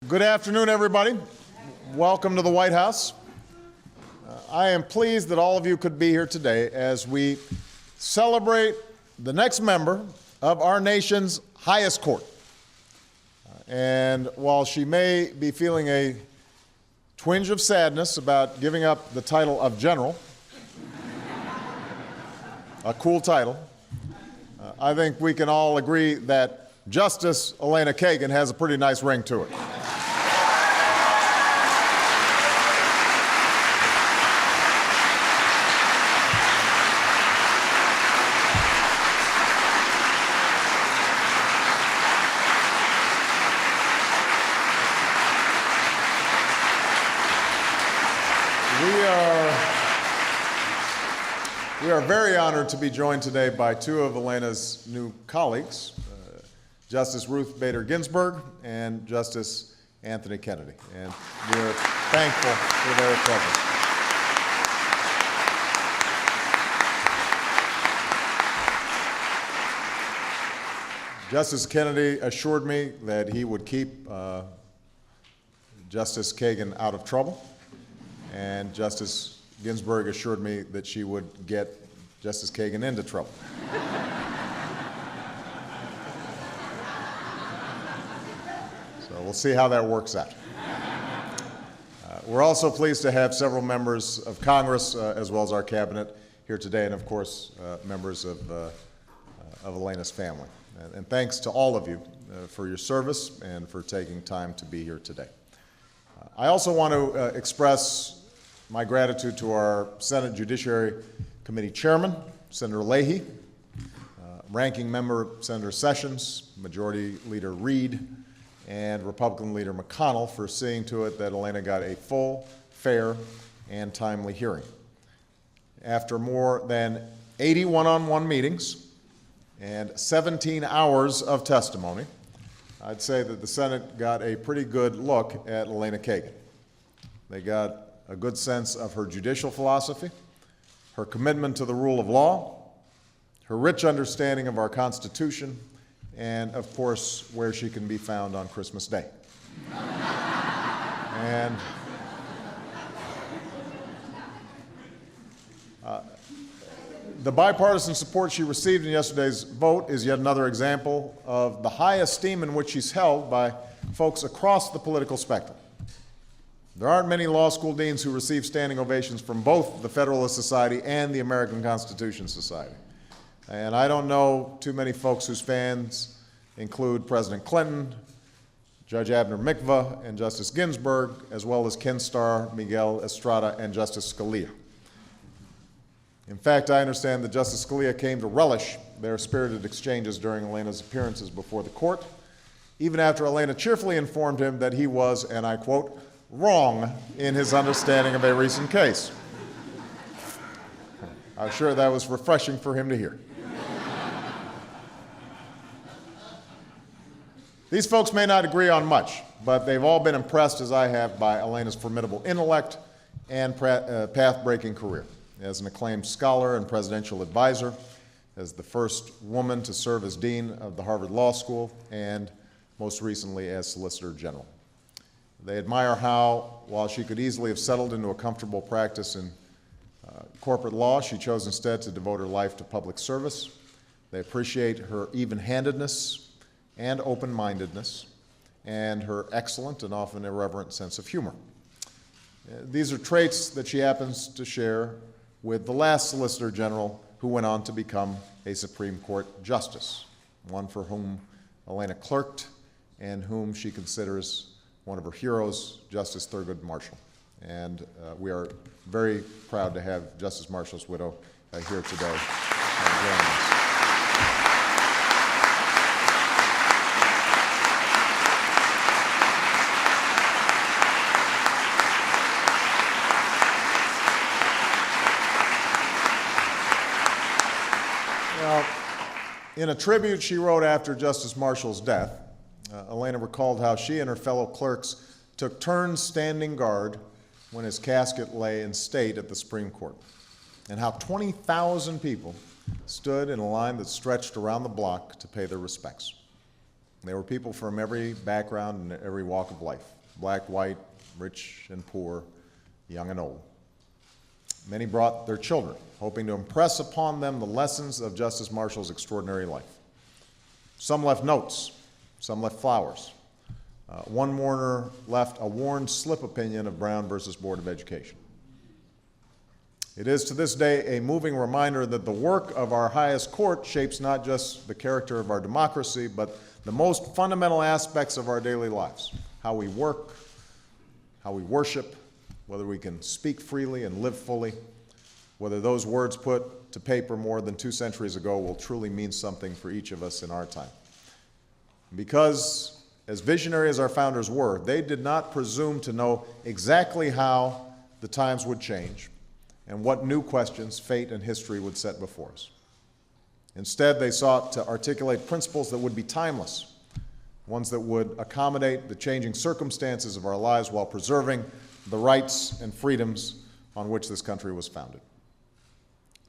Good afternoon, everybody. Welcome to the White House. I am pleased that all of you could be here today as we celebrate the next member of our nation's highest court. And while she may be feeling a twinge of sadness about giving up the title of general, a cool title, I think we can all agree that Justice Elena Kagan has a pretty nice ring to it. We are very honored to be joined today by two of Elena's new colleagues, Justice Ruth Bader Ginsburg and Justice Anthony Kennedy, and we are thankful for their presence. Justice Kennedy assured me that he would keep Justice Kagan out of trouble, and Justice Ginsburg assured me that she would get Justice Kagan into trouble. So we'll see how that works out. We're also pleased to have several members of Congress, as well as our cabinet, here today, and of course, members of Elena's family. And thanks to all of you for your service and for taking time to be here today. I also want to express my gratitude to our Senate Judiciary Committee Chairman, Senator Leahy, Ranking Member Senator Sessions, Majority Leader Reid, and Republican Leader McConnell for seeing to it that Elena got a full, fair, and timely hearing. After more than 80 one-on-one meetings and 17 hours of testimony, I'd say that the Senate got a pretty good look at Elena Kagan. They got a good sense of her judicial philosophy, her commitment to the rule of law, her rich understanding of our Constitution, and, of course, where she can be found on Christmas Day. And the bipartisan support she received in yesterday's vote is yet another example of the high esteem in which she's held by folks across the political spectrum. There aren't many law school deans who receive standing ovations from both the Federalist Society and the American Constitution Society. And I don't know too many folks whose fans include President Clinton, Judge Abner Mikva, and Justice Ginsburg, as well as Ken Starr, Miguel Estrada, and Justice Scalia. In fact, I understand that Justice Scalia came to relish their spirited exchanges during Elena's appearances before the court, even after Elena cheerfully informed him that he was, and I quote, wrong in his understanding of a recent case. I'm sure that was refreshing for him to hear. These folks may not agree on much, but they've all been impressed, as I have, by Elena's formidable intellect and path-breaking career as an acclaimed scholar and presidential advisor, as the first woman to serve as dean of the Harvard Law School, and most recently as Solicitor General. They admire how, while she could easily have settled into a comfortable practice in corporate law, she chose instead to devote her life to public service. They appreciate her even-handedness and open-mindedness and her excellent and often irreverent sense of humor. These are traits that she happens to share with the last Solicitor General who went on to become a Supreme Court Justice, one for whom Elena clerked and whom she considers one of her heroes, Justice Thurgood Marshall. And we are very proud to have Justice Marshall's widow here today joining us. Now, in a tribute she wrote after Justice Marshall's death, Elena recalled how she and her fellow clerks took turns standing guard when his casket lay in state at the Supreme Court, and how 20,000 people stood in a line that stretched around the block to pay their respects. They were people from every background and every walk of life, black, white, rich and poor, young and old. Many brought their children, hoping to impress upon them the lessons of Justice Marshall's extraordinary life. Some left notes, some left flowers. One mourner left a worn slip opinion of Brown versus Board of Education. It is to this day a moving reminder that the work of our highest court shapes not just the character of our democracy, but the most fundamental aspects of our daily lives. How we work, how we worship, whether we can speak freely and live fully, whether those words put to paper more than 2 centuries ago will truly mean something for each of us in our time. Because, as visionary as our founders were, they did not presume to know exactly how the times would change and what new questions fate and history would set before us. Instead, they sought to articulate principles that would be timeless, ones that would accommodate the changing circumstances of our lives while preserving the rights and freedoms on which this country was founded.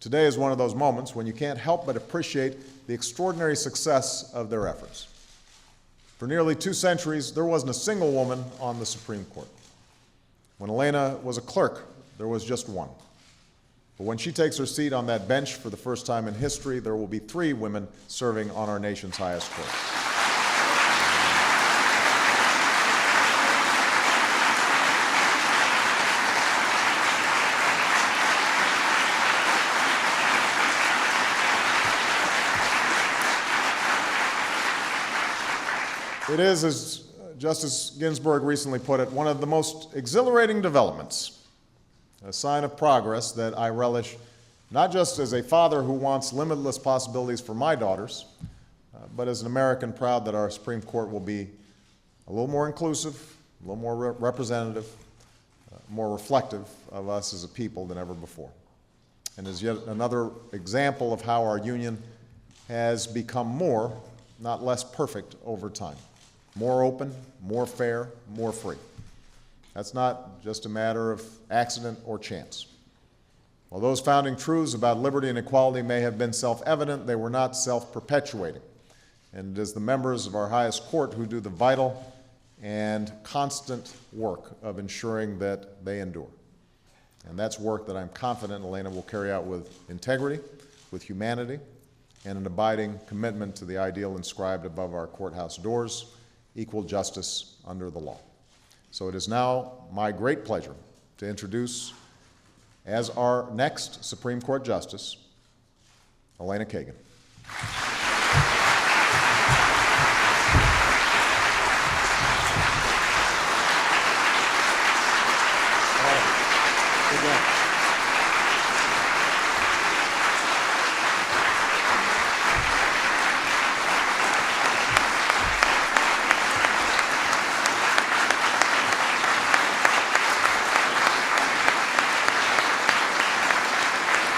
Today is one of those moments when you can't help but appreciate the extraordinary success of their efforts. For nearly 2 centuries, there wasn't a single woman on the Supreme Court. When Elena was a clerk, there was just one. But when she takes her seat on that bench for the first time in history, there will be 3 women serving on our nation's highest court. It is, as Justice Ginsburg recently put it, one of the most exhilarating developments, a sign of progress that I relish, not just as a father who wants limitless possibilities for my daughters, but as an American proud that our Supreme Court will be a little more inclusive, a little more representative, more reflective of us as a people than ever before. And is yet another example of how our union has become more, not less perfect over time. More open, more fair, more free. That's not just a matter of accident or chance. While those founding truths about liberty and equality may have been self-evident, they were not self-perpetuating. And it is the members of our highest court who do the vital and constant work of ensuring that they endure. And that's work that I'm confident Elena will carry out with integrity, with humanity, and an abiding commitment to the ideal inscribed above our courthouse doors: equal justice under the law. So it is now my great pleasure to introduce, as our next Supreme Court Justice, Elena Kagan.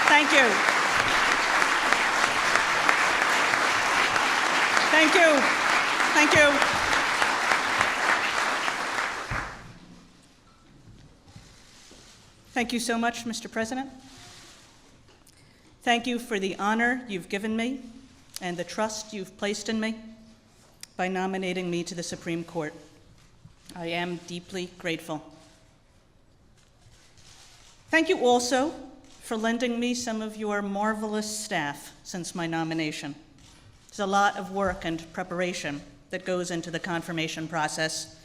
Thank you. Thank you. Thank you. Thank you so much, Mr. President. Thank you for the honor you've given me and the trust you've placed in me by nominating me to the Supreme Court. I am deeply grateful. Thank you also for lending me some of your marvelous staff since my nomination. There's a lot of work and preparation that goes into the confirmation process,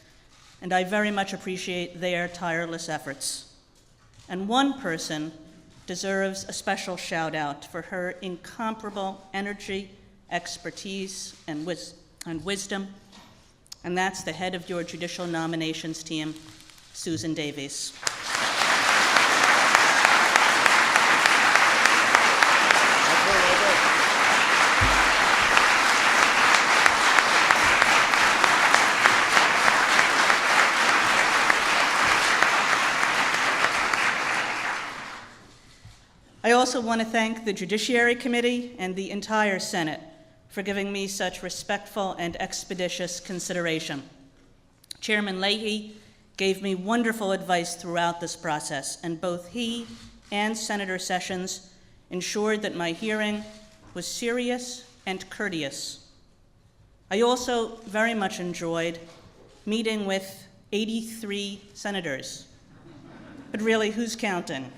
and I very much appreciate their tireless efforts. And one person deserves a special shout out for her incomparable energy, expertise, and wisdom, and that's the head of your judicial nominations team, Susan Davies. I also want to thank the Judiciary Committee and the entire Senate for giving me such respectful and expeditious consideration. Chairman Leahy gave me wonderful advice throughout this process, and both he and Senator Sessions ensured that my hearing was serious and courteous. I also very much enjoyed meeting with 83 senators. But really, who's counting?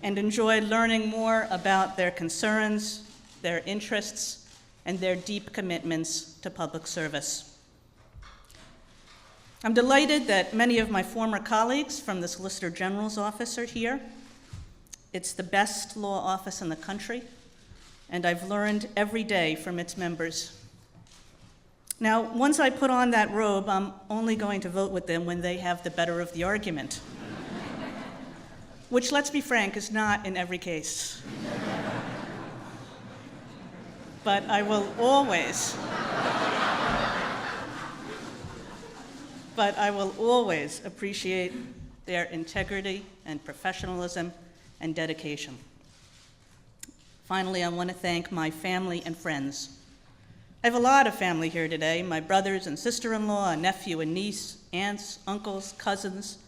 And enjoyed learning more about their concerns, their interests, and their deep commitments to public service. I'm delighted that many of my former colleagues from the Solicitor General's office are here. It's the best law office in the country, and I've learned every day from its members. Now, once I put on that robe, I'm only going to vote with them when they have the better of the argument, which, let's be frank, is not in every case. But I will always appreciate their integrity and professionalism and dedication. Finally, I want to thank my family and friends. I have a lot of family here today, my brothers and sister-in-law, a nephew and niece, aunts, uncles, cousins,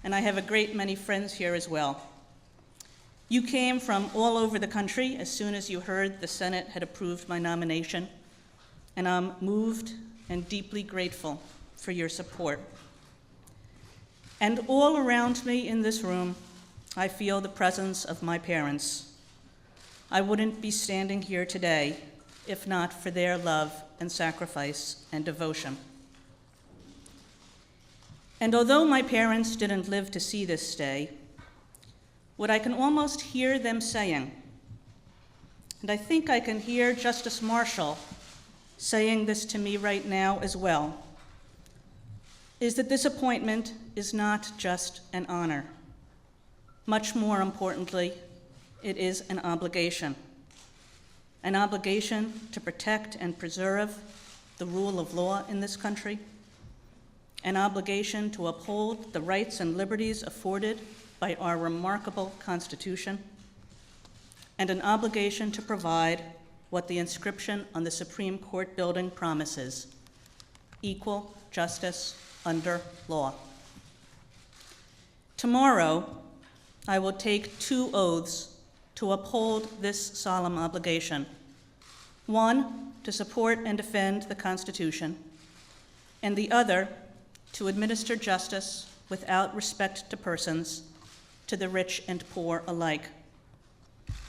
and I have a great many friends here as well. You came from all over the country as soon as you heard the Senate had approved my nomination, and I'm moved and deeply grateful for your support. And all around me in this room, I feel the presence of my parents. I wouldn't be standing here today if not for their love and sacrifice and devotion. And although my parents didn't live to see this day, what I can almost hear them saying, and I think I can hear Justice Marshall saying this to me right now as well, is that this appointment is not just an honor. Much more importantly, it is an obligation to protect and preserve the rule of law in this country, an obligation to uphold the rights and liberties afforded by our remarkable Constitution, and an obligation to provide what the inscription on the Supreme Court building promises: equal justice under law. Tomorrow, I will take 2 oaths to uphold this solemn obligation. One, to support and defend the Constitution, and the other, to administer justice without respect to persons, to the rich and poor alike.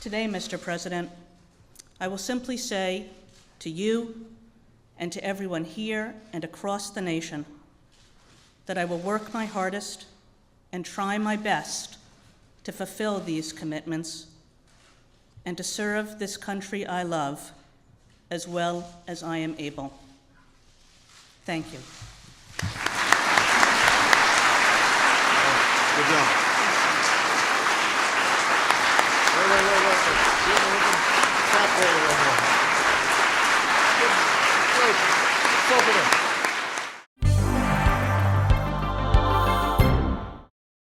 Today, Mr. President, I will simply say to you and to everyone here and across the nation that I will work my hardest and try my best to fulfill these commitments and to serve this country I love as well as I am able. Thank you. Good job. Wait. Stop there. Wait. Stop it.